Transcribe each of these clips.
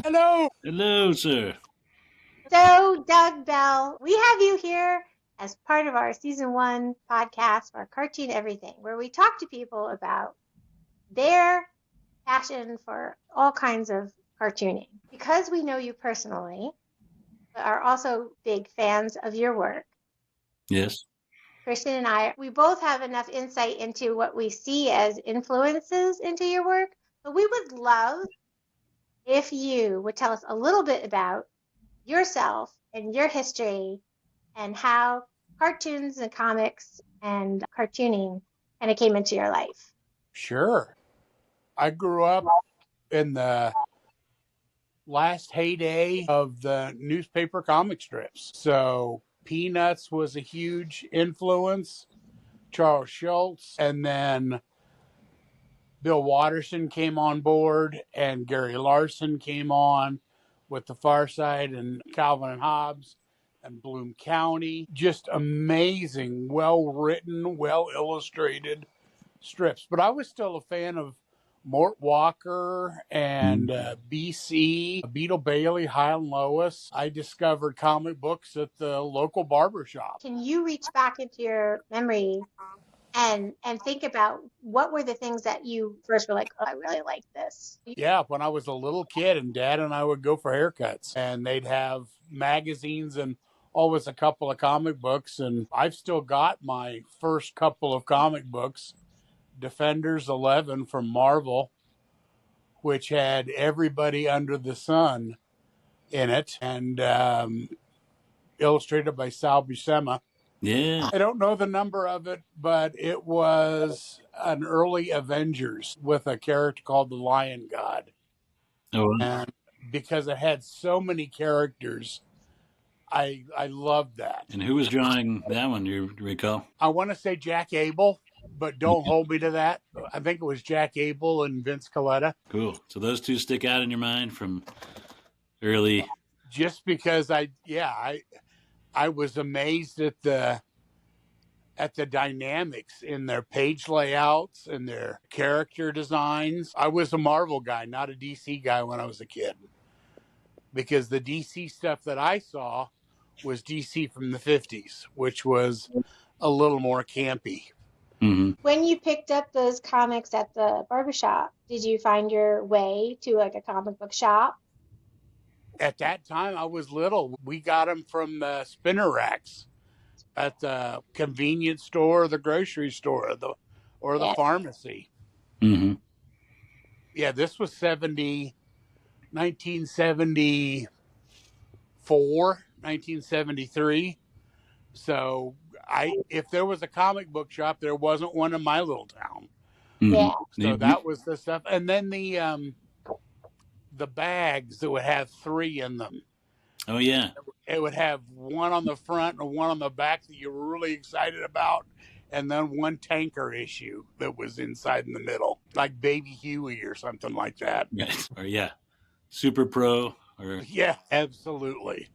Hello. Hello, sir. So, Doug Bell, we have you here as part of our season 1 podcast for Cartoon Everything, where we talk to people about their passion for all kinds of cartooning. Because we know you personally, but are also big fans of your work, Yes. Christian and I, we both have enough insight into what we see as influences into your work, but we would love if you would tell us a little bit about yourself and your history and how cartoons and comics and cartooning kind of came into your life. Sure. I grew up in the last heyday of the newspaper comic strips. So Peanuts was a huge influence, Charles Schultz, and then Bill Watterson came on board and Gary Larson came on with The Far Side and Calvin and Hobbes and Bloom County. Just amazing, well written, well illustrated strips. But I was still a fan of Mort Walker and BC, Beetle Bailey, High and Lois. I discovered comic books at the local barber shop. Can you reach back into your memory and think about what were the things that you first were like, oh, I really like this? Yeah, when I was a little kid and Dad and I would go for haircuts and they'd have magazines and always a couple of comic books. And I've still got my first couple of comic books, Defenders 11 from Marvel, which had everybody under the sun in it, and illustrated by Sal Buscema. Yeah. I don't know the number of it, but it was an early Avengers with a character called the Lion God. Oh, well. And because it had so many characters, I loved that. And who was drawing that one? Do you recall? I want to say Jack Abel, but don't hold me to that. I think it was Jack Abel and Vince Coletta. Cool. So those two stick out in your mind from early. Just because I was amazed at the dynamics in their page layouts and their character designs. I was a Marvel guy, not a DC guy when I was a kid, because the DC stuff that I saw was DC from the 50s, which was a little more campy. Mm-hmm. When you picked up those comics at the barbershop, did you find your way to like a comic book shop? At that time, I was little. We got them from the spinner racks at the convenience store, the grocery store, or the Yeah. pharmacy. Mm-hmm. Yeah, this was 1974, 1973. So if there was a comic book shop, there wasn't one in my little town. Mm-hmm. Yeah. So that was the stuff. And then the bags that would have 3 in them. Oh, yeah. It would have one on the front and one on the back that you were really excited about, and then one tanker issue that was inside in the middle, like Baby Huey or something like that. Right. Or, yeah. Super Pro. Or Yeah, absolutely.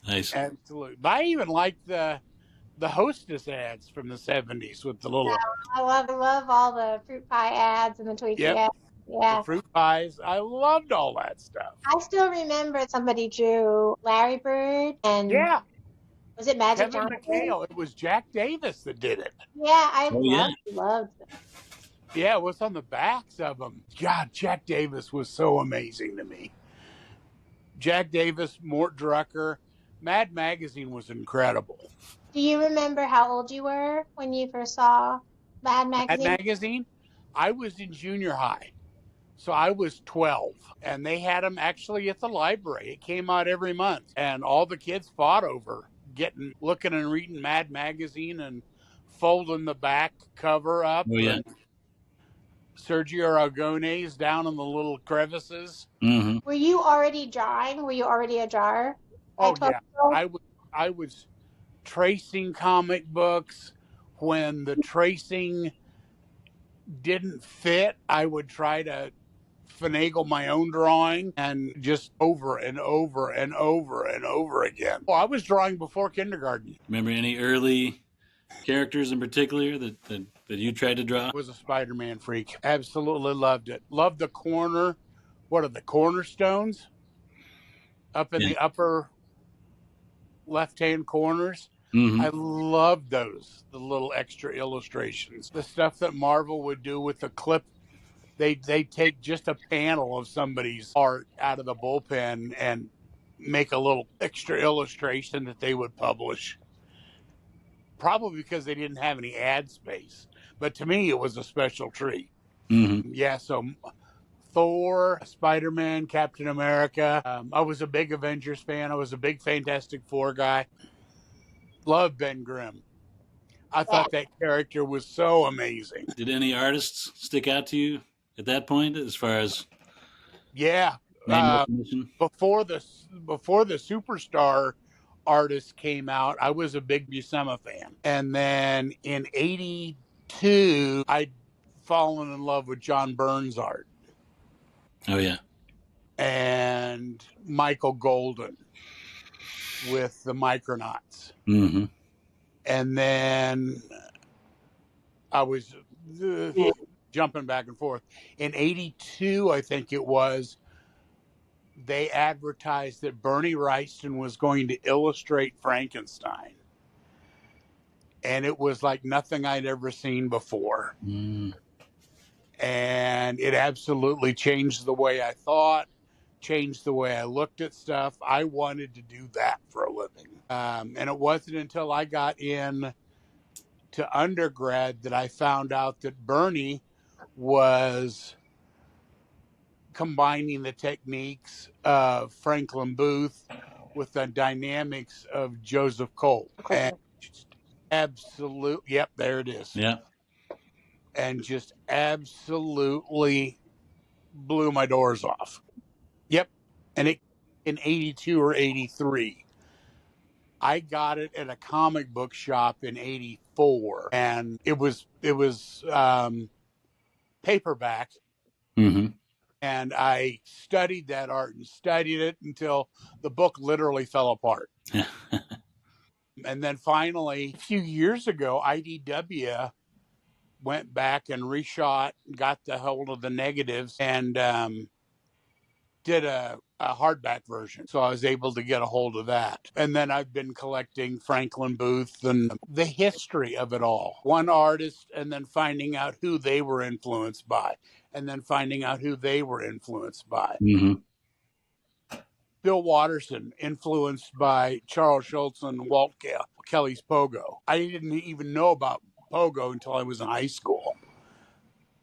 nice. Absolutely. But I even liked the Hostess ads from the 70s with the little I love all the fruit pie ads and the Twinkie Yep. ads. Yeah. the fruit pies. I loved all that stuff. I still remember somebody drew Larry Bird and Yeah, was it Magic Kevin Johnson? McHale. It was Jack Davis that did it. Yeah, I Oh, yeah. loved them. Yeah, it was on the backs of them. God, Jack Davis was so amazing to me. Jack Davis, Mort Drucker, Mad Magazine was incredible. Do you remember how old you were when you first saw Mad Mad Magazine? Magazine, I was in junior high. So I was 12, and they had them actually at the library. It came out every month, and all the kids fought over looking and reading Mad Magazine and folding the back cover up. Oh, yeah. And Sergio Aragonés down in the little crevices. Mm-hmm. Were you already drawing? Were you already a drawer? Oh yeah, I was tracing comic books. When the tracing didn't fit, I would try to finagle my own drawing, and just over and over and over and over again. Well, I was drawing before kindergarten. Remember any early characters in particular that you tried to draw? I was a Spider-Man freak. Absolutely loved it. Loved the corner what are the cornerstones up in Yeah. the upper left-hand corners. Mm-hmm. I love those, the little extra illustrations. The stuff that Marvel would do with the clip, they take just a panel of somebody's art out of the bullpen and make a little extra illustration that they would publish. Probably because they didn't have any ad space. But to me, it was a special treat. Mm-hmm. Yeah, so Thor, Spider Man, Captain America. I was a big Avengers fan. I was a big Fantastic Four guy. Love Ben Grimm. I Yeah. thought that character was so amazing. Did any artists stick out to you at that point as far as Yeah, name recognition? before the superstar artists came out, I was a big Buscema fan, and then in '82, I'd fallen in love with John Byrne's art Oh yeah. and Michael Golden with the Micronauts, Mm-hmm. and then I was uh, jumping back and forth. In '82, I think it was, they advertised that Bernie Wrightson was going to illustrate Frankenstein. And it was like nothing I'd ever seen before. Mm. And it absolutely changed the way I thought, changed the way I looked at stuff. I wanted to do that for a living. And it wasn't until I got in to undergrad that I found out that Bernie was combining the techniques of Franklin Booth with the dynamics of Joseph Cole. And just absolute, yep, there it is. Yeah. And just absolutely blew my doors off. Yep. And it in '82 or '83. I got it at a comic book shop in '84, and it was paperback, Mm-hmm. and I studied that art and studied it until the book literally fell apart. And then finally, a few years ago, IDW went back and reshot, got the hold of the negatives, and did a hardback version. So I was able to get a hold of that. And then I've been collecting Franklin Booth and the history of it all. One artist, and then finding out who they were influenced by, and then finding out who they were influenced by. Mm-hmm. Bill Watterson, influenced by Charles Schultz and Walt Kelly's Pogo. I didn't even know about Pogo until I was in high school,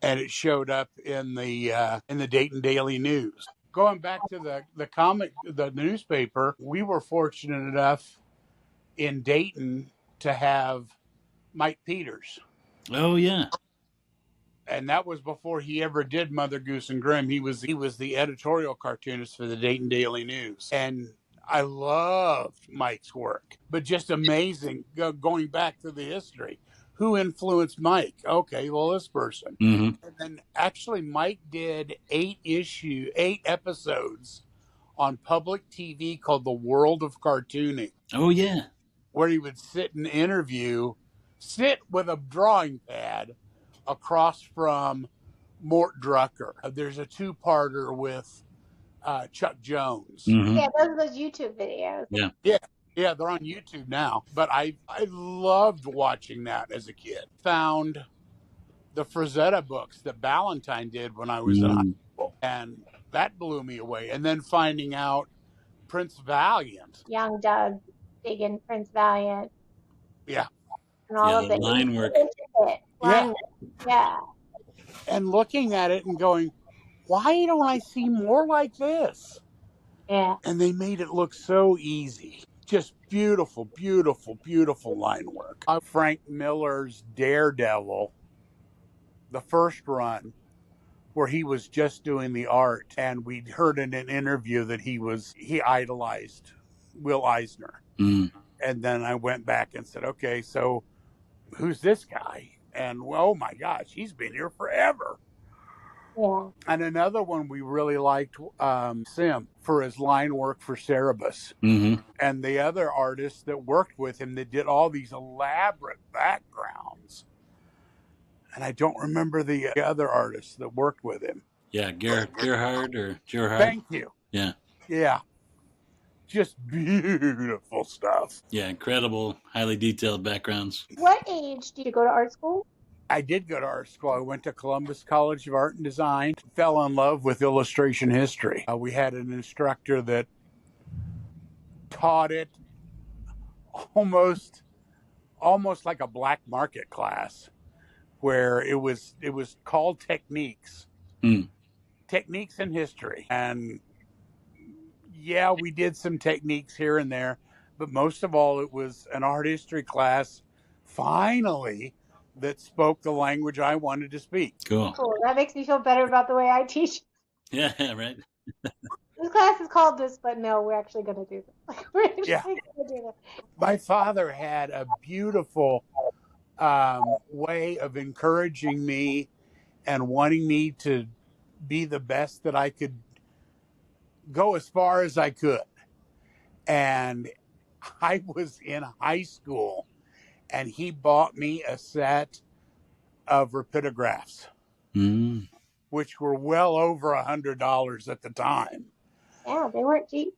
and it showed up in the Dayton Daily News. Going back to the newspaper, we were fortunate enough in Dayton to have Mike Peters. Oh yeah. And that was before he ever did Mother Goose and Grimm. He was the editorial cartoonist for the Dayton Daily News, and I loved Mike's work. But just amazing going back to the history. Who influenced Mike? Okay, well, this person. Mm-hmm. And then actually, Mike did 8 episodes on public TV called The World of Cartooning, Oh yeah. where he would sit with a drawing pad across from Mort Drucker. There's a two-parter with Chuck Jones. Mm-hmm. Yeah, those YouTube videos. Yeah. Yeah, they're on YouTube now. But I loved watching that as a kid. Found the Frazetta books that Ballantine did when I was in high Mm. school, and that blew me away. And then finding out Prince Valiant. Young Doug, digging Prince Valiant, Yeah. and all Yeah, of the it. line work. Intricate line work. Yeah. And looking at it and going, why don't I see more like this? Yeah. And they made it look so easy. Just beautiful, beautiful, beautiful line work. Frank Miller's Daredevil, the first run, where he was just doing the art, and we'd heard in an interview that he idolized Will Eisner. Mm. And then I went back and said, okay, so who's this guy? And oh my gosh, he's been here forever. Yeah. And another one we really liked, Sim, for his line work for Cerebus. Mm-hmm. And the other artists that worked with him that did all these elaborate backgrounds. And I don't remember the other artists that worked with him. Yeah, Gerhard or Gerhard. Thank you. Yeah, Yeah, just beautiful stuff. yeah, incredible, highly detailed backgrounds. What age did you go to art school? I did go to art school. I went to Columbus College of Art and Design, fell in love with illustration history. We had an instructor that taught it almost almost like a black market class where it was called Mm. techniques in history. And yeah, we did some techniques here and there, but most of all it was an art history class finally that spoke the language I wanted to speak. Cool. Cool. That makes me feel better about the way I teach. Yeah, right. This class is called this, but no, we're actually going to do this. Like, we're actually Yeah, going to do this. my father had a beautiful way of encouraging me and wanting me to be the best that I could, go as far as I could. And I was in high school and he bought me a set of rapidographs, Mm. which were well over $100 at the time. Yeah, they weren't cheap.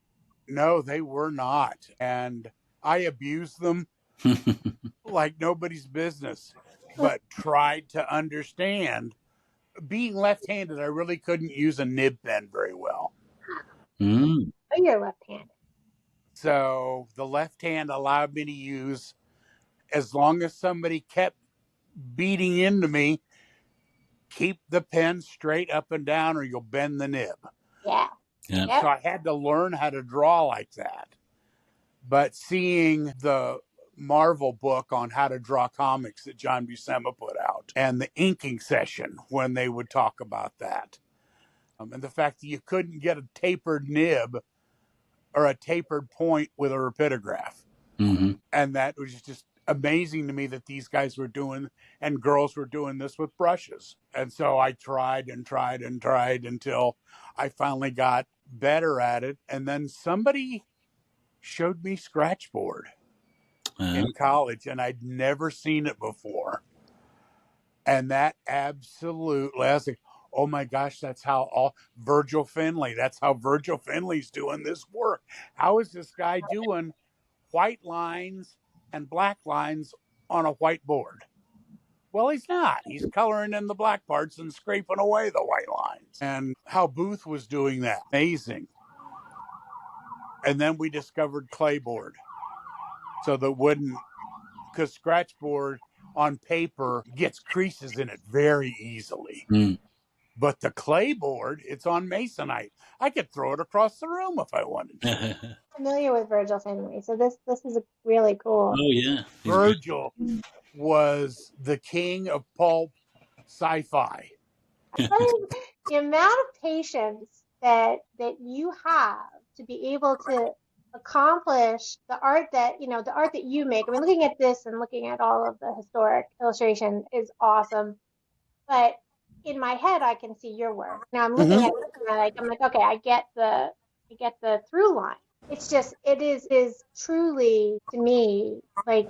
No, they were not. And I abused them like nobody's business, but tried to understand. Being left handed, I really couldn't use a nib pen very well. Mm. Oh, you're left-handed. So the left hand allowed me to use, as long as somebody kept beating into me, keep the pen straight up and down or you'll bend the nib. Yeah. Yeah. Yep. So I had to learn how to draw like that. But seeing the Marvel book on how to draw comics that John Buscema put out and the inking session when they would talk about that, and the fact that you couldn't get a tapered nib or a tapered point with a rapidograph. Mm-hmm. And that was just amazing to me that these guys were doing and girls were doing this with brushes. And so I tried and tried and tried until I finally got better at it. And then somebody showed me Scratchboard in college and I'd never seen it before. And that absolutely, I was like, oh my gosh, that's how Virgil Finley, that's how Virgil Finley's doing this work. How is this guy doing white lines and black lines on a whiteboard? Well, he's not. He's coloring in the black parts and scraping away the white lines. And how Booth was doing that. Amazing. And then we discovered clayboard. So that wouldn't, because scratchboard on paper gets creases in it very easily. Mm. But the clayboard, it's on masonite. I could throw it across the room if I wanted to. Familiar with Virgil Finley, so this is really cool. Oh yeah, Virgil was the king of pulp sci-fi. The amount of patience that you have to be able to accomplish the art that the art that you make. I mean, looking at this and looking at all of the historic illustration is awesome. But in my head, I can see your work. Now I'm looking at it and I'm like, okay, I get the through line. It's just it is truly to me like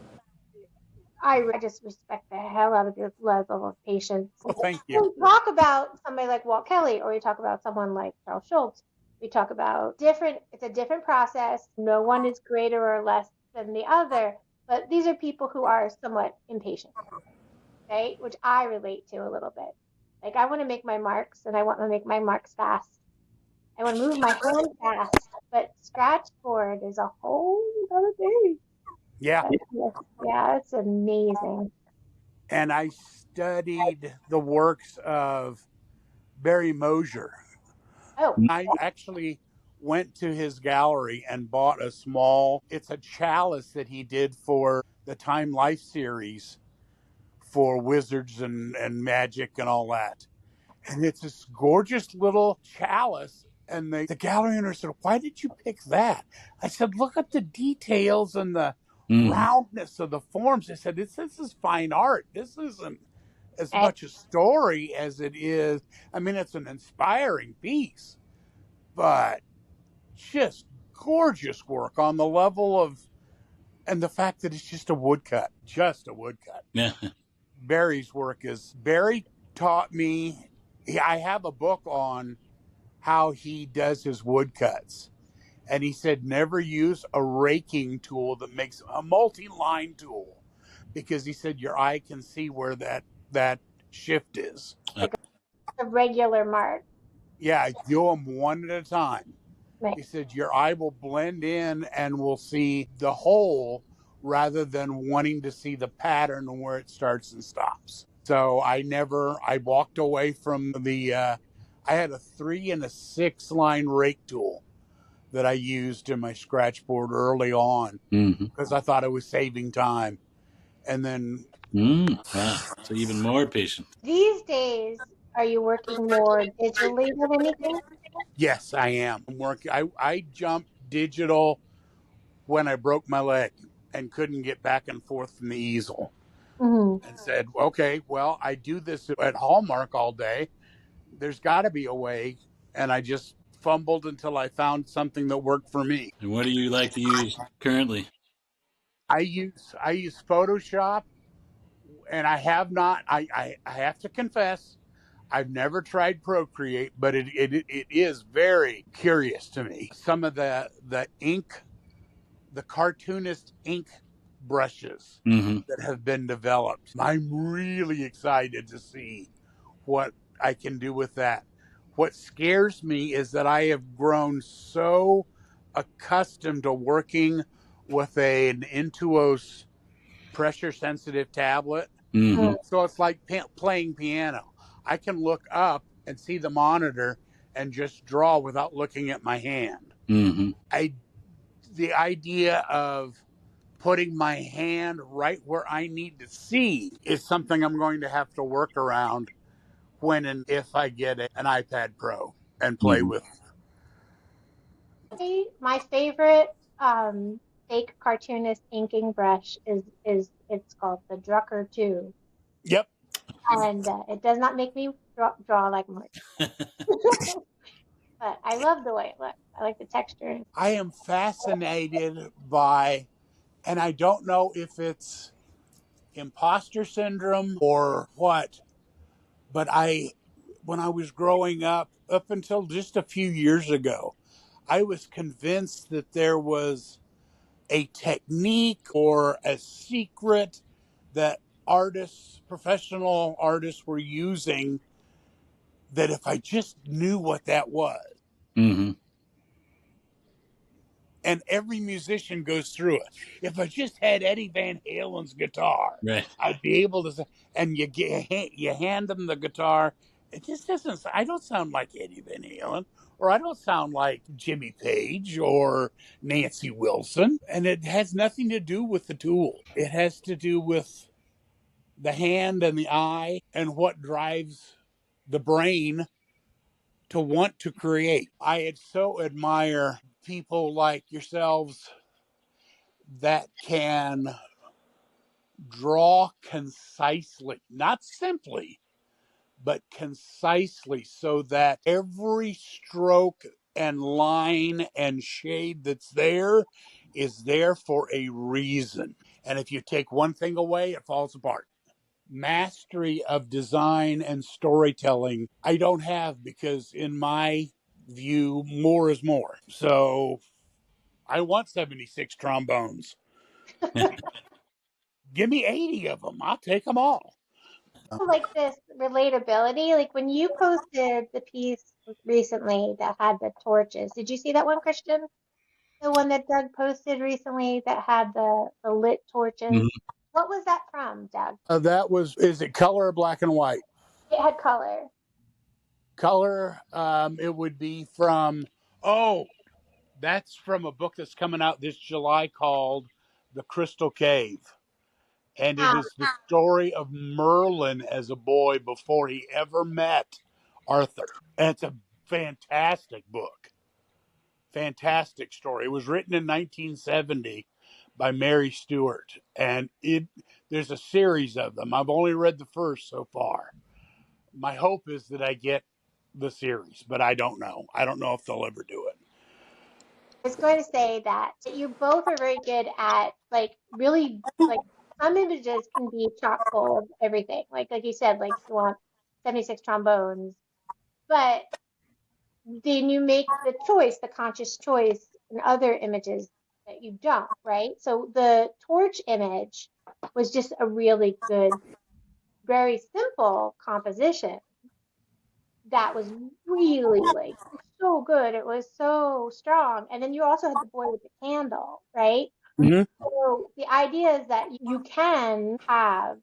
I just respect the hell out of your level of patience. Well, thank you. We talk about somebody like Walt Kelly, or we talk about someone like Charles Schultz. We talk about it's a different process. No one is greater or less than the other, but these are people who are somewhat impatient, right? Which I relate to a little bit. Like I want to make my marks and I want to make my marks fast. I want to move my hand fast, but scratchboard is a whole other thing. Yeah. Yeah, it's amazing. And I studied the works of Barry Mosher. Oh, I actually went to his gallery and bought it's a chalice that he did for the Time Life series for wizards and magic and all that. And it's this gorgeous little chalice. And the gallery owner said, why did you pick that? I said, look at the details and the roundness of the forms. I said, this is fine art. This isn't as much a story as it is. I mean, it's an inspiring piece, but just gorgeous work on the level of, and the fact that it's just a woodcut. Yeah. Barry taught me I have a book on how he does his woodcuts. And he said, never use a raking tool that makes a multi line tool because he said your eye can see where that shift is. Uh, Like a regular mark. Yeah, do them one at a time. Right. He said your eye will blend in and will see the whole rather than wanting to see the pattern and where it starts and stops. So I walked away from I had a 3 and a 6 line rake tool that I used in my scratch board early on mm-hmm. because I thought I was saving time. And then, Wow. So even more patient. These days, are you working more digitally than anything? yes, I am. I'm working. I jumped digital when I broke my leg and couldn't get back and forth from the easel Hmm. and said, okay, well, I do this at Hallmark all day. There's got to be a way. And I just fumbled until I found something that worked for me. And what do you like to use currently? I use Photoshop, and I have not. I have to confess, I've never tried Procreate, but it is very curious to me. Some of the ink, the cartoonist ink brushes Mm-hmm. that have been developed. I'm really excited to see what I can do with that. What scares me is that I have grown so accustomed to working with an Intuos pressure sensitive tablet. Mm-hmm. So it's like playing piano. I can look up and see the monitor and just draw without looking at my hand. Mm-hmm. I The idea of putting my hand right where I need to see is something I'm going to have to work around when and if I get an iPad Pro and play Mm-hmm. with. My favorite fake cartoonist inking brush is it's called the Drucker 2, Yep. and it does not make me draw like much, but I love the way it looks. I like the texture. I am fascinated by, and I don't know if it's imposter syndrome or what, but when I was growing up until just a few years ago, I was convinced that there was a technique or a secret that professional artists were using, that if I just knew what that was, Mm-hmm. and every musician goes through it. If I just had Eddie Van Halen's guitar, Right. I'd be able to. And you hand them the guitar. It just doesn't. I don't sound like Eddie Van Halen, or I don't sound like Jimmy Page or Nancy Wilson. And it has nothing to do with the tool. It has to do with the hand and the eye and what drives the brain to want to create. I so admire people like yourselves that can draw concisely, not simply, but concisely, so that every stroke and line and shade that's there is there for a reason. And if you take one thing away, it falls apart. Mastery of design and storytelling, I don't have, because in my view, more is more. So I want 76 trombones. Give me 80 of them. I'll take them all. Like this relatability, like when you posted the piece recently that had the torches. Did you see that one, Christian? The one that Doug posted recently that had the lit torches. Mm-hmm. What was that from, Doug? Is it color or black and white? It had color. Color, it would be from, oh, that's from a book that's coming out this July called The Crystal Cave. And it Um, is the story of Merlin as a boy before he ever met Arthur. And it's a fantastic book. Fantastic story. It was written in 1970 by Mary Stewart. And there's a series of them. I've only read the first so far. My hope is that I get the series, but I don't know. I don't know if they'll ever do it. I was going to say that you both are very good at like really like some images can be chock full of everything. Like you said, like you want 76 trombones. but then you make the choice, the conscious choice in other images that you don't, right? So the torch image was just a really good, very simple composition that was really like so good. It was so strong. And then you also had the boy with the candle, right? Mm-hmm. So the idea is that you can have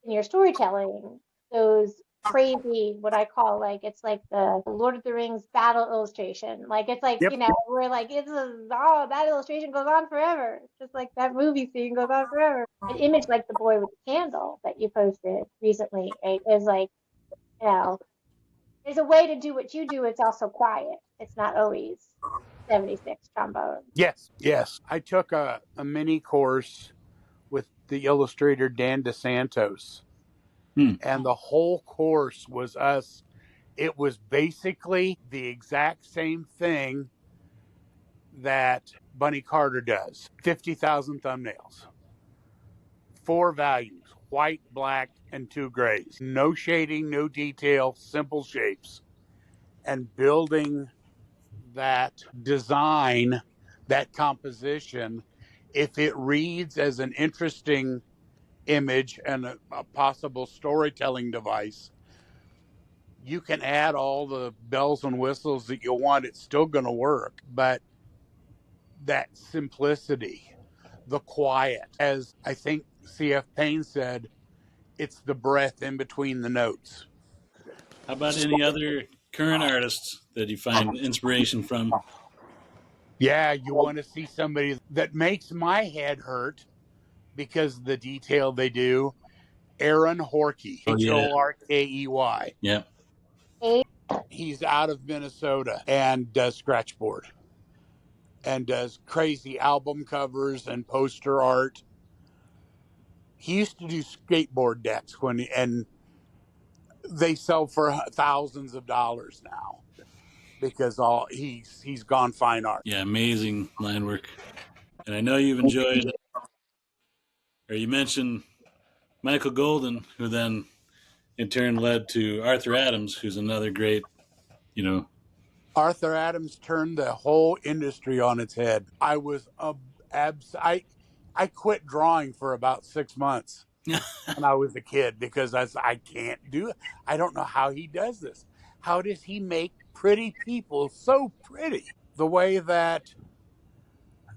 in your storytelling those crazy, what I call like, it's like the Lord of the Rings battle illustration. Like it's like, Yep. we're like, oh, that illustration goes on forever. It's just like that movie scene goes on forever. An image like the boy with the candle that you posted recently, right, is like, you know, there's a way to do what you do. It's also quiet. It's not always 76 trombone. Yes. Yes. I took a mini course with the illustrator Dan DeSantos, Hmm. and the whole course was us. It was basically the exact same thing that Bunny Carter does. 50,000 thumbnails, 4 values: white, black, and 2 grays. No shading, no detail, simple shapes. And building that design, that composition, if it reads as an interesting image and a possible storytelling device, you can add all the bells and whistles that you want. It's still going to work. But that simplicity, the quiet, as I think C.F. Payne said, it's the breath in between the notes. How about any other current artists that you find inspiration from? Yeah, you want to see somebody that makes my head hurt because of the detail they do. Aaron Horkey, Oh yeah, Horkey. yeah. He's out of Minnesota and does scratchboard and does crazy album covers and poster art. He used to do skateboard decks and they sell for thousands of dollars now because all he's gone fine art. Yeah, amazing line work. And I know you've enjoyed, or you mentioned Michael Golden, who then in turn led to Arthur Adams, who's another great, you know. Arthur Adams turned the whole industry on its head. I was I quit drawing for about 6 months when I was a kid because I can't do it. I don't know how he does this. How does he make pretty people so pretty? The way that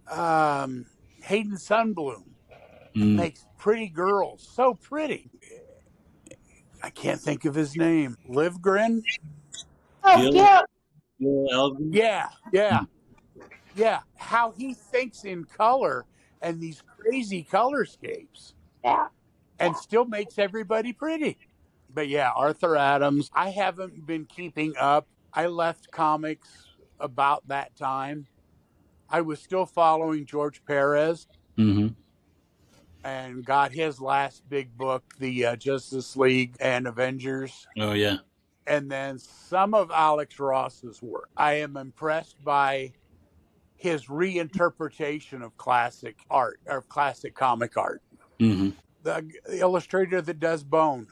Hayden Sunbloom Mm. makes pretty girls so pretty. I can't think of his name. Livgren? Oh, Gil, Gil. Gil Elgin. Yeah, yeah, yeah. How he thinks in color and these crazy colorscapes Yeah. and still makes everybody pretty. But yeah, Arthur Adams. I haven't been keeping up. I left comics about that time. I was still following George Perez Mm-hmm. and got his last big book, the Justice League and Avengers, Oh yeah. and then some of Alex Ross's work. I am impressed by his reinterpretation of classic art or classic comic art. Mm-hmm. The illustrator that does Bone,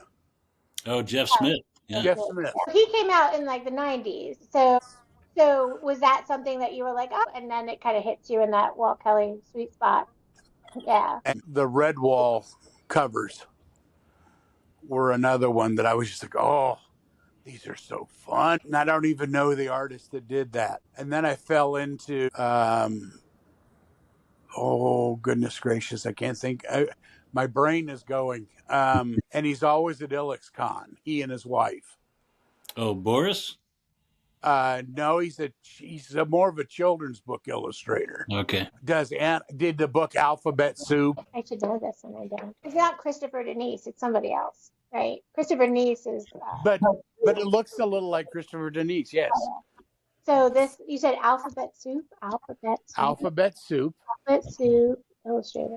Oh, Jeff Smith. Yeah. Jeff Smith. He came out in like the 90s. So was that something that you were like, oh, and then it kind of hits you in that Walt Kelly sweet spot? Yeah. And the Redwall covers were another one that I was just like, oh, these are so fun. And I don't even know the artist that did that. And then I fell into, oh, goodness gracious, I can't think. My brain is going. And he's always at IllexCon, he and his wife. Oh, Boris. No, he's more of a children's book illustrator. Okay. Did the book Alphabet Soup. I should know this and I don't. It's not Christopher Denise, it's somebody else, right? Christopher Denise is. But it looks a little like Christopher Denise, yes. So this, you said Alphabet Soup? Alphabet Soup. Alphabet Soup. Alphabet Soup illustrator.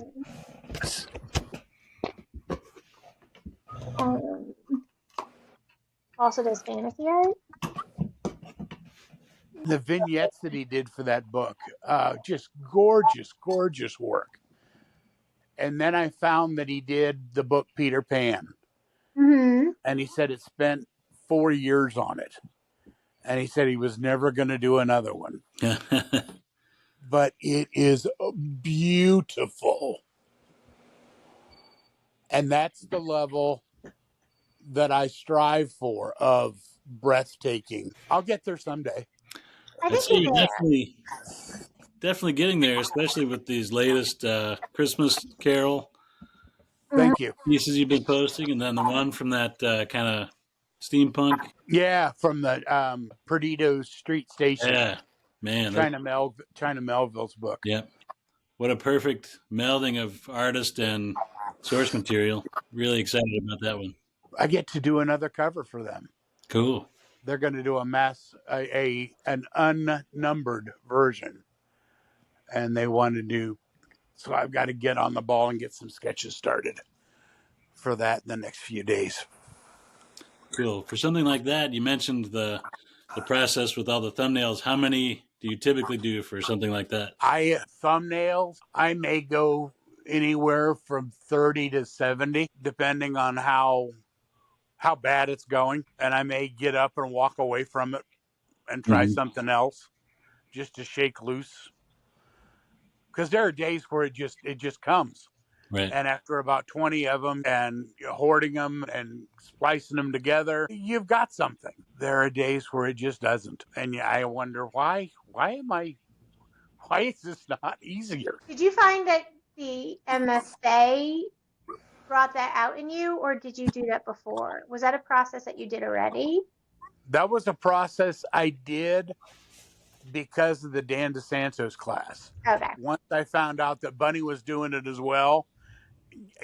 Also does fantasy art. The vignettes that he did for that book, just gorgeous, gorgeous work. And then I found that he did the book Peter Pan. Mm-hmm. And he said it spent 4 years on it. and he said he was never going to do another one. But it is beautiful. And that's the level that I strive for of breathtaking. I'll get there someday. I I'd think say you're you're there. definitely getting there, especially with these latest Christmas Carol Mhm. Thank you. pieces you've been posting, and then the one from that kind of steampunk. Yeah, from the Perdido Street Station, Yeah, man, China Melville's book. yeah, what a perfect melding of artist and source material. Really excited about that one. I get to do another cover for them. Cool. They're going to do an unnumbered version, and they want to do. So I've got to get on the ball and get some sketches started for that in the next few days. Cool. For something like that, you mentioned the process with all the thumbnails. How many do you typically do for something like that? I may go anywhere from 30 to 70 depending on how bad it's going, and I may get up and walk away from it and try Mm-hmm. something else just to shake loose, because there are days where it just comes. Right. And after about 20 of them and hoarding them and splicing them together, you've got something. There are days where it just doesn't. And I wonder why is this not easier? Did you find that the MFA brought that out in you, or did you do that before? Was that a process that you did already? That was a process I did because of the Dan DeSantos class. Okay. Once I found out that Bunny was doing it as well,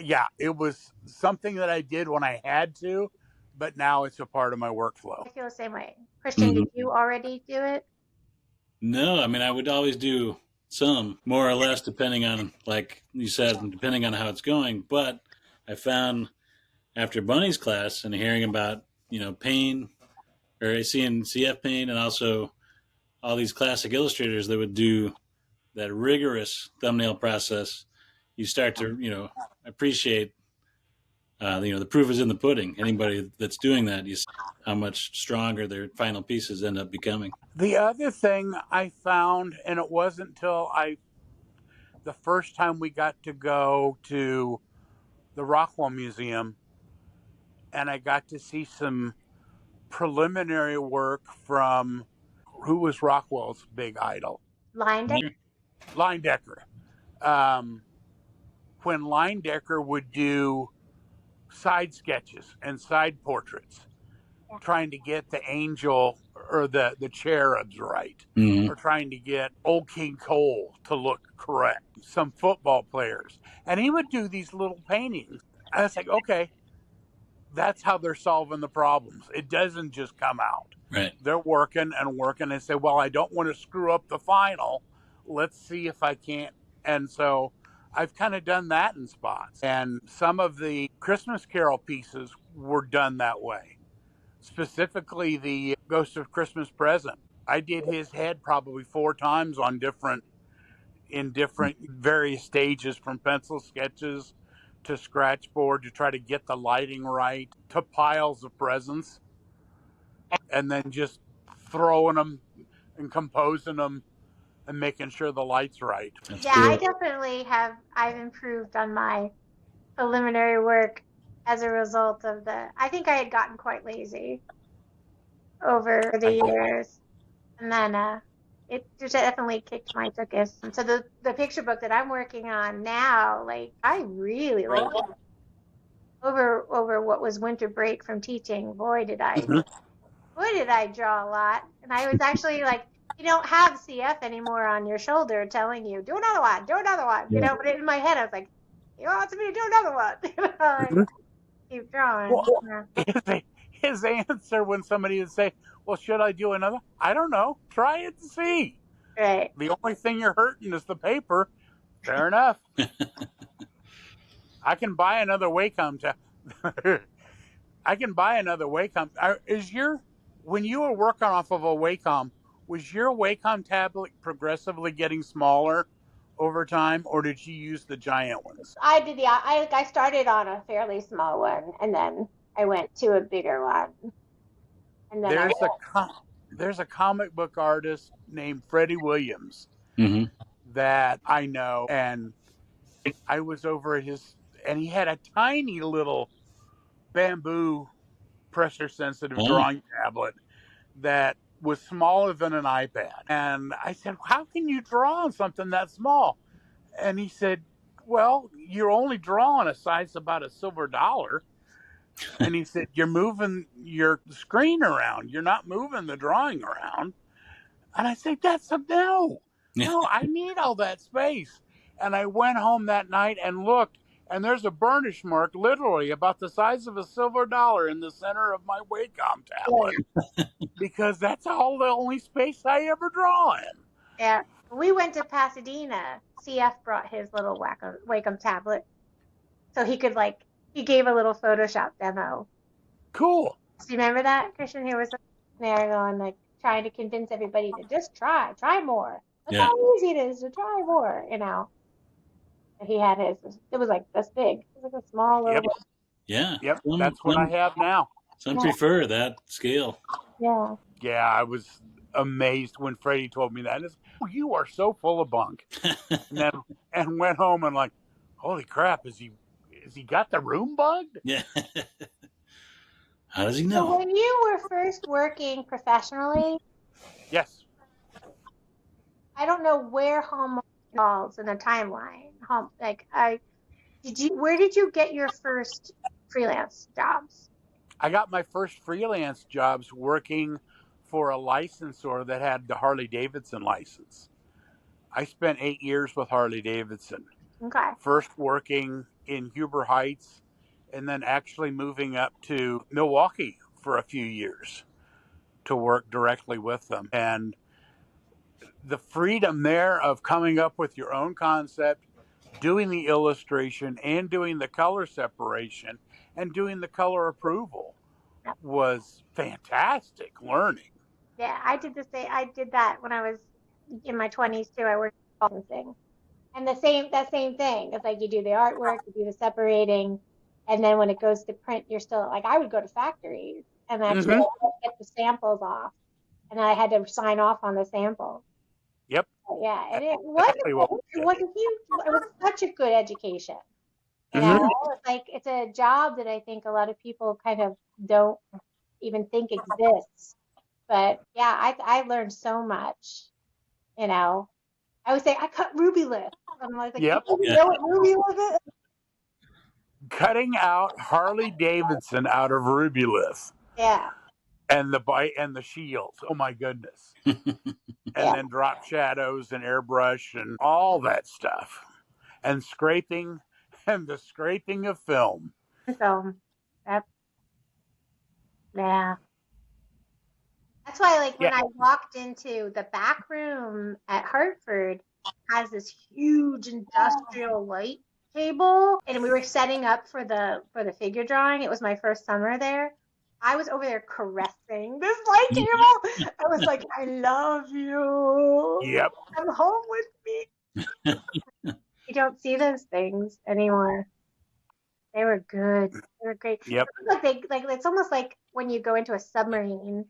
yeah, it was something that I did when I had to, but now it's a part of my workflow. I feel the same way. Christian, Mm-hmm. did you already do it? No, I mean I would always do some, more or less, depending on, like you said, depending on how it's going. But I found after Bunny's class and hearing about pain or seeing CF pain, and also all these classic illustrators that would do that rigorous thumbnail process, you start to appreciate the proof is in the pudding. Anybody that's doing that, you see how much stronger their final pieces end up becoming. The other thing I found, and it wasn't until the first time we got to go to the Rockwell Museum and I got to see some preliminary work from who was Rockwell's big idol? Lined it? Leindecker. Um, when Leindecker would do side sketches and side portraits, Yeah. trying to get the angel or the cherubs right, Mm-hmm. or trying to get Old King Cole to look correct, some football players. And he would do these little paintings. And it's like, okay, that's how they're solving the problems. It doesn't just come out. Right. They're working and working and say, well, I don't want to screw up the final. Let's see if I can't. And so I've kind of done that in spots. And some of the Christmas Carol pieces were done that way. Specifically, the Ghost of Christmas Present. I did his head probably 4 times in different various stages, from pencil sketches to scratch board, to try to get the lighting right, to piles of presents, and then just throwing them and composing them and making sure the light's right. That's Yeah, I cool. definitely have. I've improved on my preliminary work as a result of I think I had gotten quite lazy over the years. And then it just definitely kicked my focus. And so the picture book that I'm working on now, like I really like over what was winter break from teaching, boy did I draw a lot. And I was actually like, you don't have CF anymore on your shoulder telling you, do another one, do another one. Yeah. But in my head I was like, you want me to do another one. Like, keep drawing. Well, Yeah. his answer when somebody would say, well, should I do another? I don't know. Try it and see. Right. The only thing you're hurting is the paper. Fair enough. I can buy another Wacom I can buy another Wacom. When you were working off of a Wacom, was your Wacom tablet progressively getting smaller over time, or did you use the giant ones? I did I started on a fairly small one and then I went to a bigger one. And then There's a there's a comic book artist named Freddie Williams Mm-hmm. that I know, and I was over at his, and he had a tiny little bamboo pressure sensitive Oh, drawing tablet that was smaller than an iPad. And I said, how can you draw on something that small? And he said, well, you're only drawing a size about a silver dollar. And he said, you're moving your screen around. You're not moving the drawing around. And I said, that's a no. yeah, No, I need all that space. And I went home that night and looked, and there's a burnish mark literally about the size of a silver dollar in the center of my Wacom tablet because that's all the only space I ever draw in. Yeah. We went to Pasadena. CF brought his little Wacom tablet so he could he gave a little Photoshop demo. Cool. Do you remember that, Christian? He was there going trying to convince everybody to just try more. Look yeah, how easy it is to try more, And he had his. It was like this big. It was like a small Yep. little. yeah. Yep. Some, That's what I some, have now. some Yeah. prefer that scale. Yeah. Yeah, I was amazed when Freddie told me that. Oh, you are so full of bunk. And went home and holy crap, is he got the room bugged? Yeah. How does he So know? when you were first working professionally, Yes. I don't know where home falls in the timeline. Where did you get your first freelance jobs? I got my first freelance jobs working for a licensor that had the Harley Davidson license. I spent 8 years with Harley Davidson. Okay. First working in Huber Heights and then actually moving up to Milwaukee for a few years to work directly with them. And the freedom there of coming up with your own concept, doing the illustration and doing the color separation and doing the color approval was fantastic learning. Yeah, I did the same. I did that when I was in my 20s too. I worked licensing. And that same thing. It's like you do the artwork, you do the separating, and then when it goes to print, you're still I would go to factories and actually get the samples off, and I had to sign off on the samples. Yep. Yeah, and it Exactly what we was a huge. It was such a good education. It's a job that I think a lot of people kind of don't even think exists. But yeah, I learned so much. I would say I cut ruby lift. I'm like, Yep. you know what ruby lift is? Cutting out Harley Davidson out of Ruby Lith. Yeah. And the bite and the shields. Oh my goodness. And then drop shadows and airbrush and all that stuff. And scraping and the scraping of film. So yeah. That's why when I walked into the back room at Hartford has this huge industrial light table and we were setting up for the figure drawing. It was my first summer there. I was over there caressing this light table. I was like, I love you. Yep. Come home with me. You don't see those things anymore. They were good. They were great. Yep. It's almost like when you go into a submarine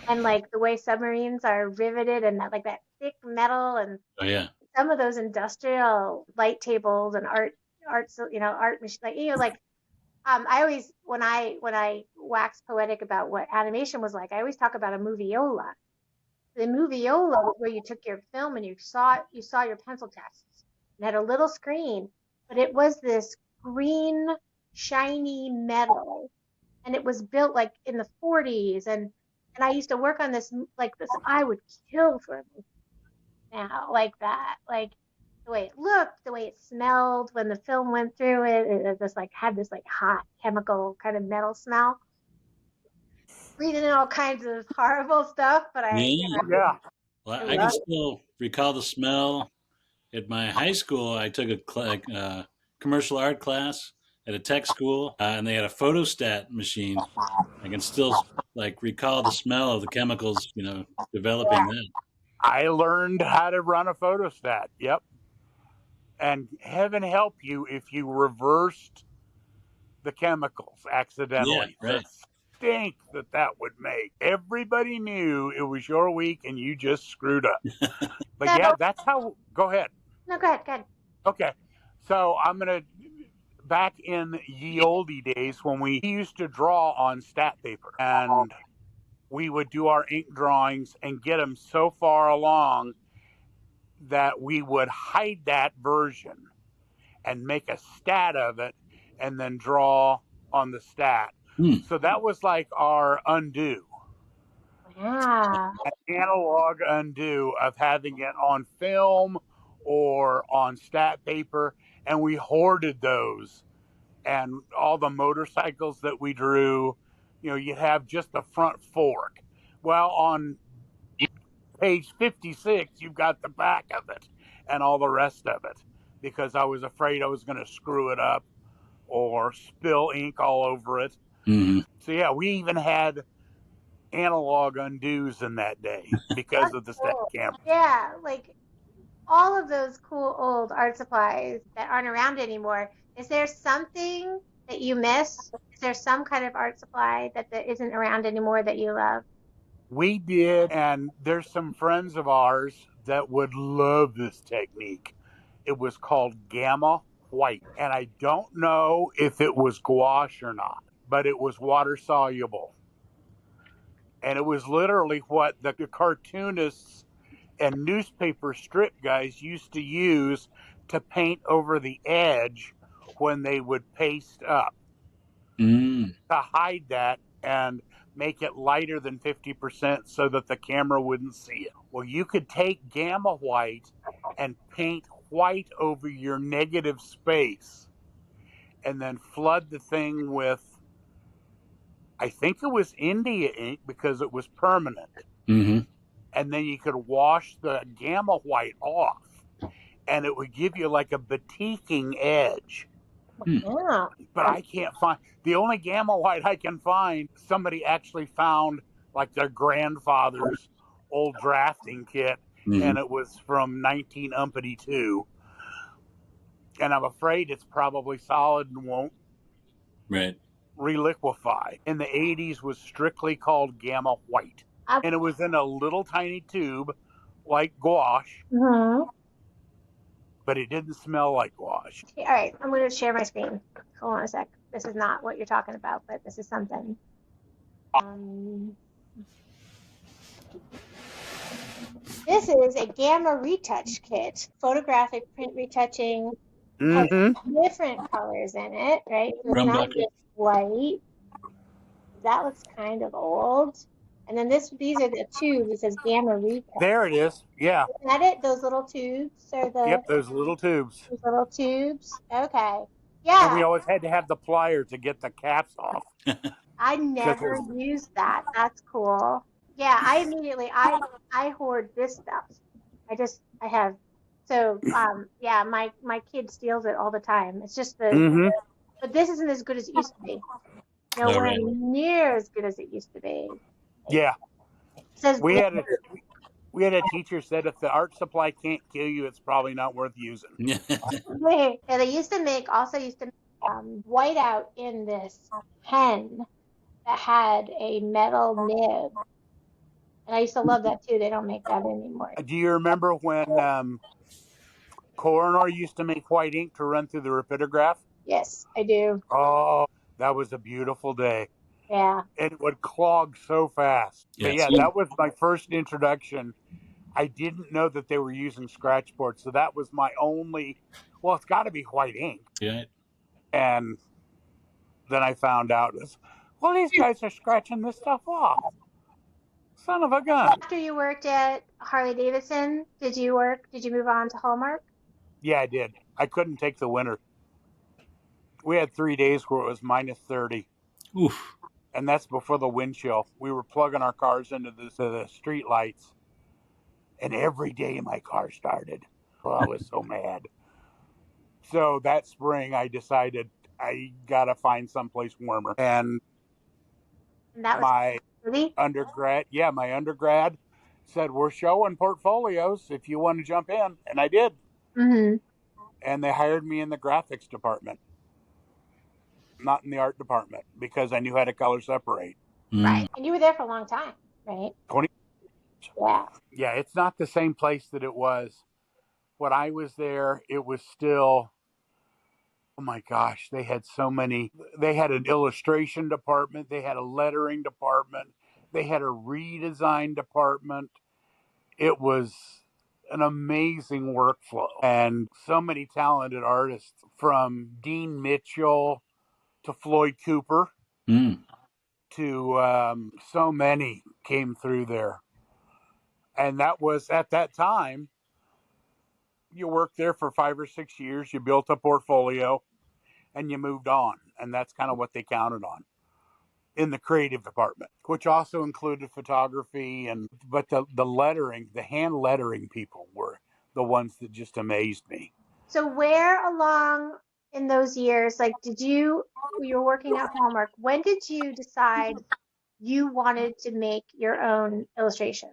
and the way submarines are riveted and that thick metal and Oh yeah. some of those industrial light tables and art I always when I wax poetic about what animation was like, I always talk about a moviola. The moviola was where you took your film and you saw your pencil tests and had a little screen, but it was this green shiny metal and it was built in the 40s and I used to work on this I would kill for a movie now like that, the way it looked, the way it smelled when the film went through it. It just had this hot chemical kind of metal smell. Reading all kinds of horrible stuff, but Yeah. Well, I can still recall the smell. At my high school, I took a commercial art class at a tech school, and they had a photostat machine. I can still recall the smell of the chemicals, developing that. I learned how to run a photostat. Yep. And heaven help you if you reversed the chemicals accidentally. Yeah, right. stink that would make. Everybody knew it was your week and you just screwed up. But So, yeah, that's how. Go ahead. no, go ahead, go ahead. Okay. So I'm going to. Back in ye olde days when we used to draw on stat paper and we would do our ink drawings and get them so far along that we would hide that version and make a stat of it and then draw on the stat. Hmm. So that was like our undo, Wow. an analog undo of having it on film or on stat paper. And we hoarded those and all the motorcycles that we drew. You'd have just the front fork. Well, on page 56, you've got the back of it and all the rest of it because I was afraid I was going to screw it up or spill ink all over it. Mm-hmm. So, yeah, we even had analog undos in that day because That's of the stat cool. camera. Yeah, like all of those cool old art supplies that aren't around anymore. Is there something that you miss? Is there some kind of art supply that isn't around anymore that you love? We did, and there's some friends of ours that would love this technique. It was called gamma white, and I don't know if it was gouache or not, but it was water soluble. And it was literally what the cartoonists and newspaper strip guys used to use to paint over the edge when they would paste up Mm. to hide that and make it lighter than 50% so that the camera wouldn't see it. Well, you could take gamma white and paint white over your negative space and then flood the thing with, I think it was India ink because it was permanent. Mm-hmm. And then you could wash the gamma white off and it would give you like a batiking edge. Yeah. But I can't find the only gamma white I can find. Somebody actually found like their grandfather's old drafting kit, Mm-hmm. and it was from 19 and I'm afraid it's probably solid and won't Right. reliquefy. In the 80s was strictly called gamma white, and it was in a little tiny tube like gouache, Mhm. but it didn't smell like gouache. All right, I'm going to share my screen. Hold on a sec. This is not what you're talking about, but this is something. This is a gamma retouch kit, photographic print retouching, has Mm-hmm. different colors in it, right? So it's not Rumbucker. just white. That looks kind of old. And then these are the tubes. It says gamma retouch. There it is. Yeah. Is that it? Those little tubes are Yep. Those little tubes. those little tubes. Okay. And Yeah, we always had to have the plier to get the caps off. I never used that. That's cool. Yeah, I hoard this stuff. I have yeah, my kid steals it all the time. It's just Mm-hmm. but this isn't as good as it used to be. All Nowhere right. near as good as it used to be. Yeah, It says we had a glitter. we had a teacher said if the art supply can't kill you, it's probably not worth using. Yeah, they used to make whiteout in this pen that had a metal nib. And I used to love that too. They don't make that anymore. Do you remember when Coroner used to make white ink to run through the rapidograph? Yes, I do. Oh, that was a beautiful day. Yeah. It would clog so fast. But Yeah. yeah, See. that was my first introduction. I didn't know that they were using scratch boards, so that was my only. Well, it's got to be white ink. Yeah. And then I found out, well, these guys are scratching this stuff off. Son of a gun. After you worked at Harley Davidson, did you move on to Hallmark? Yeah, I did. I couldn't take the winter. We had 3 days where it was minus 30. Oof. And that's before the wind chill. We were plugging our cars into the street lights. And every day my car started. Oh, I was so mad. So that spring I decided I got to find someplace warmer. And And that was my really? undergrad said, we're showing portfolios if you want to jump in. And I did. Mm-hmm. And they hired me in the graphics department, not in the art department, because I knew how to color separate. Mm. Right. And you were there for a long time, right? 20. Yeah. Yeah, it's not the same place that it was when I was there. It was still, oh my gosh, they had so many. They had an illustration department, they had a lettering department, they had a redesign department. It was an amazing workflow and so many talented artists from Dean Mitchell to Floyd Cooper Mm. to so many came through there. And that was at that time, you worked there for 5 or 6 years, you built a portfolio, and you moved on. And that's kind of what they counted on in the creative department, which also included photography and but the lettering, the hand lettering people were the ones that just amazed me. So where along in those years, like, you're working at Hallmark, when did you decide you wanted to make your own illustrations?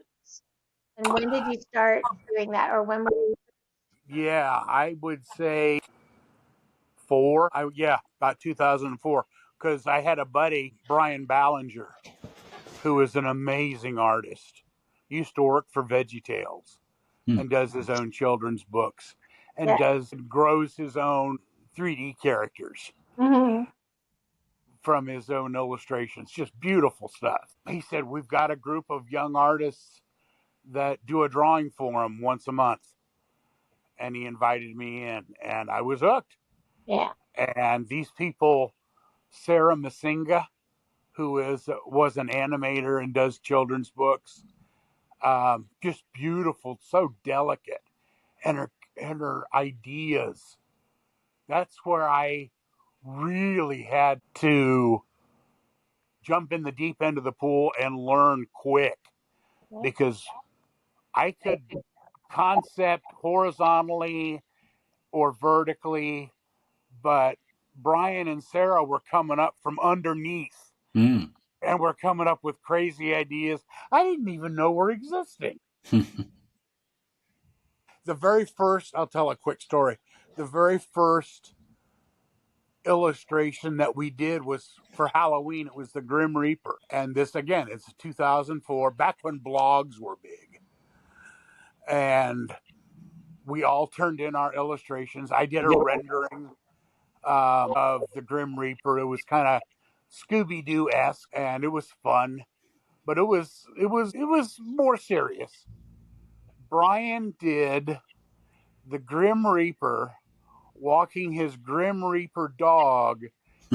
And when did you start doing that? Or when were you? Yeah, I would say four. About 2004, because I had a buddy, Brian Ballinger, who is an amazing artist. Used to work for Veggie Tales Mm. and does his own children's books and Yeah. grows his own 3D characters Hmm. from his own illustrations. Just beautiful stuff. He said, we've got a group of young artists that do a drawing for him once a month. And he invited me in, and I was hooked. Yeah. And these people, Sarah Masinga, who was an animator and does children's books, just beautiful, so delicate, and her ideas. That's where I really had to jump in the deep end of the pool and learn quick Yeah. because I could concept horizontally or vertically, but Brian and Sarah were coming up from underneath Mm. and were coming up with crazy ideas I didn't even know were existing. The very first, I'll tell a quick story. The very first illustration that we did was for Halloween. It was the Grim Reaper. And this, again, it's 2004, back when blogs were big. And we all turned in our illustrations. I did a rendering of the Grim Reaper. It was kind of Scooby Doo esque, and it was fun, but it was more serious. Brian did the Grim Reaper walking his Grim Reaper dog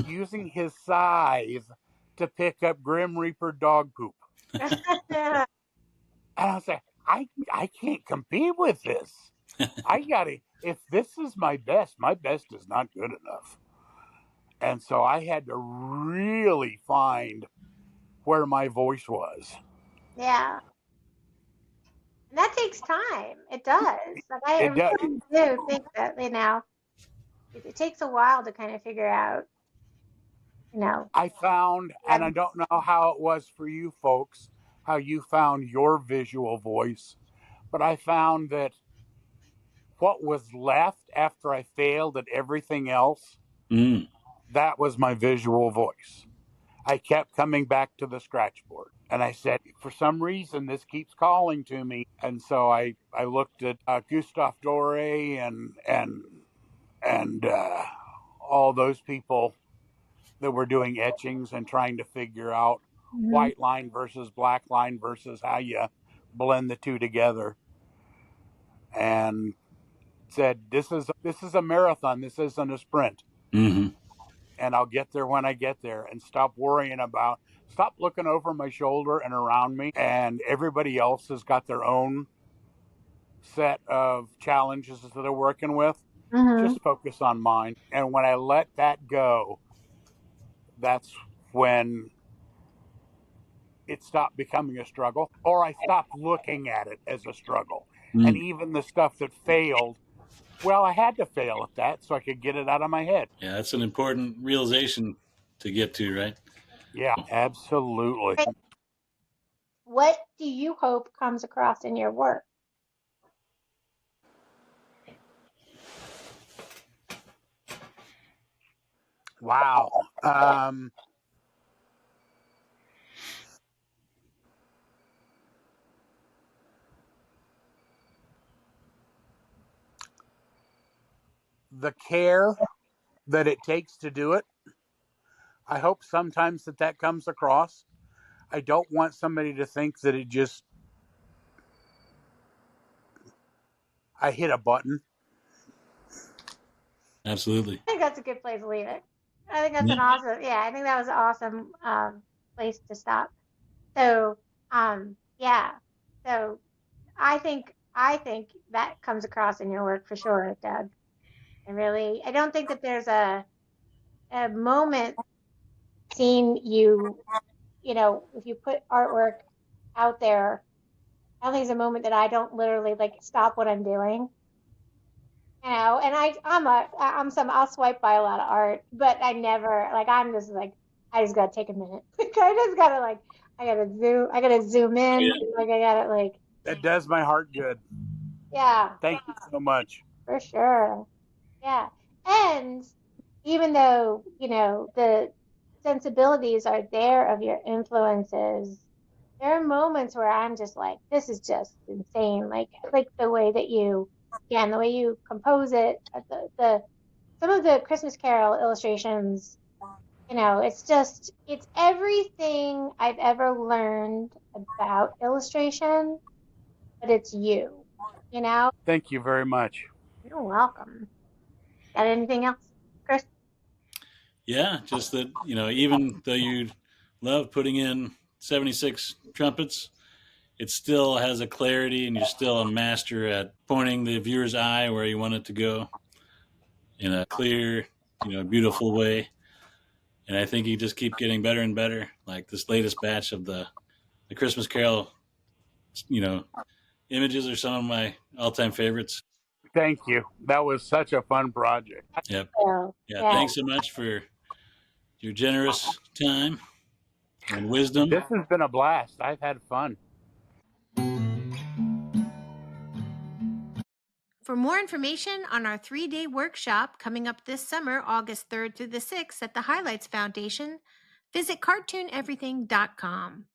using his scythe to pick up Grim Reaper dog poop. And I was like, I can't compete with this. I gotta, if this is my best is not good enough. And so I had to really find where my voice was. Yeah. And that takes time. It does. Like I It does. really do think that, it takes a while to kind of figure out, you know, I found, and I don't know how it was for you folks, how you found your visual voice, but I found that what was left after I failed at everything else, Mm. that was my visual voice. I kept coming back to the scratch board. And I said, for some reason, this keeps calling to me. And so I looked at Gustave Doré and all those people that were doing etchings and trying to figure out Mhm. white line versus black line versus how you blend the two together. And said, this is a marathon. This isn't a sprint. Mm-hmm. And I'll get there when I get there and stop looking over my shoulder and around me. And everybody else has got their own set of challenges that they're working with. Mhm. Just focus on mine. And when I let that go, that's when it stopped becoming a struggle, or I stopped looking at it as a struggle. And Mm. even the stuff that failed, well, I had to fail at that so I could get it out of my head. Yeah, that's an important realization to get to, right? Yeah, absolutely. What do you hope comes across in your work? Wow. the care that it takes to do it. I hope sometimes that comes across. I don't want somebody to think that I hit a button. Absolutely. I think that's a good place to leave it. I think that's Yeah. an awesome, yeah, I think that was an awesome place to stop. So, yeah. So I think that comes across in your work for sure, Doug. I don't think that there's a moment seeing you, if you put artwork out there, I don't think there's a moment that I don't literally like stop what I'm doing. And I'll swipe by a lot of art, but I never, like, I'm just like, I just gotta take a minute. Like, I just gotta, like, I gotta zoom in. Yeah. Like, I gotta, like, That does my heart good. yeah, Thank you so much. for sure. Yeah. And even though, the sensibilities are there of your influences, there are moments where I'm just like, this is just insane. Like the way that the way you compose it, some of the Christmas Carol illustrations, it's everything I've ever learned about illustration, but it's you, you know? Thank you very much. You're welcome. Got anything else, Chris? Yeah, just that, even though you love putting in 76 trumpets, it still has a clarity and you're still a master at pointing the viewer's eye where you want it to go in a clear, beautiful way. And I think you just keep getting better and better. Like this latest batch of the Christmas Carol, you know, images are some of my all-time favorites. Thank you. That was such a fun project. Yep. So, Yeah. yeah. Thanks so much for your generous time and wisdom. This has been a blast. I've had fun. For more information on our 3-day workshop coming up this summer, August 3rd through the 6th at the Highlights Foundation, visit cartooneverything.com.